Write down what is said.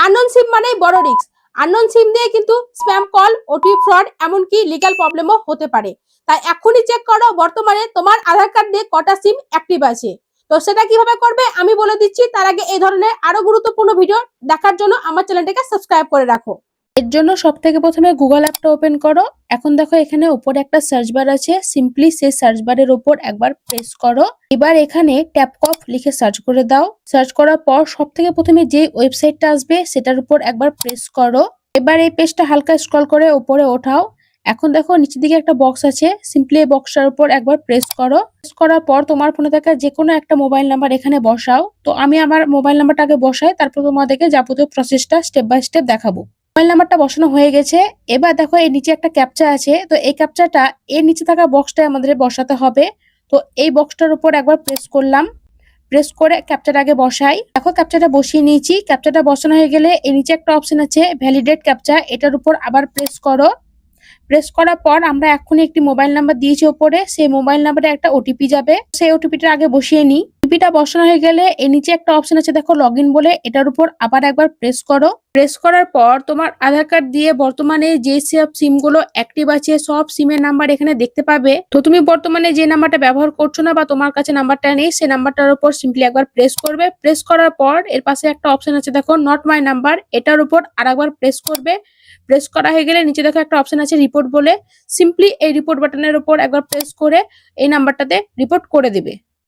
Unknown সিম মানেই বড় risk. Unknown সিম দিয়ে কিন্তু স্প্যাম কল, ওটিপি ফ্রড, এমনকি লিগ্যাল প্রবলেমও হতে পারে। তাই এখনই চেক করো বর্তমানে তোমার আধার কার্ড দিয়ে কটা সিম অ্যাক্টিভ আছে। তো সেটা কিভাবে করবে আমি বলে দিচ্ছি। তার আগে এই ধরনের আরো গুরুত্বপূর্ণ ভিডিও দেখার জন্য আমার চ্যানেলটাকে সাবস্ক্রাইব করে রাখো। এর জন্য সব থেকে প্রথমে গুগল অ্যাপটা ওপেন করো। এখন দেখো এখানে উপরে একটা সার্চ বার আছে, সিম্পলি সেই সার্চ বারের উপর একবার প্রেস করো। এবার এখানে ট্যাপকপ লিখে সার্চ করে দাও। সার্চ করার পর সব থেকে প্রথমে যে ওয়েবসাইটটা আসবে সেটার উপর একবার প্রেস করো। এবার এই পেজটা হালকা স্ক্রল করে উপরে ওঠাও। এখন দেখো নিচের দিকে একটা বক্স আছে, সিম্পলি এই বক্সটার উপর একবার প্রেস করো। প্রেস করার পর তোমার ফোনে থাকা যে কোনো একটা মোবাইল নাম্বার এখানে বসাও। তো আমি আমার মোবাইল নাম্বারটাকে বসাই, তারপর তোমাদেরকে যাবতীয় প্রসেসটা স্টেপ বাই স্টেপ দেখাবো। মোবাইল নাম্বারটা বসানো হয়ে গেছে। এবার দেখো এর নিচে একটা ক্যাপচা আছে, তো এই ক্যাপচাটা এর নিচে থাকা বক্সটায় আমাদের বসাতে হবে। তো এই বক্সটার উপর একবার প্রেস করলাম। প্রেস করে ক্যাপচাটা আগে বসাই। দেখো ক্যাপচাটা বসিয়ে নিয়েছি। ক্যাপচাটা বসানো হয়ে গেলে এর নিচে একটা অপশন আছে ভ্যালিডেট ক্যাপচা, এটার উপর আবার প্রেস করো। প্রেস করার পর আমরা এখনই একটি মোবাইল নাম্বার দিয়েছি উপরে, সেই মোবাইল নাম্বারে একটা ওটিপি যাবে, সেই ওটিপিটা আগে বসিয়ে নিই। ওটিপিটা বসানো হয়ে গেলে এর নিচে একটা অপশন আছে দেখো লগইন বলে, এটার উপর আবার একবার প্রেস করো। প্রেস করার পর তোমার আধার কার্ড দিয়ে বর্তমানে যে সব সিম গুলো অ্যাক্টিভ আছে সব সিমের নাম্বার এখানে দেখতে পাবে। তো তুমি বর্তমানে যে নাম্বারটা ব্যবহার করছো না বা তোমার কাছে নাম্বারটা নেই, সেই নাম্বারটার উপর সিম্পলি একবার প্রেস করবে। প্রেস করার পর এর পাশে একটা অপশন আছে দেখো নট মাই নাম্বার, এটার উপর আরেকবার প্রেস করবে। প্রেস করা হয়ে গেলে নিচে দেখো একটা অপশন আছে রিপোর্ট বলে, সিম্পলি এই রিপোর্ট বাটনের উপর একবার প্রেস করে এই নাম্বারটাতে রিপোর্ট করে দিবে।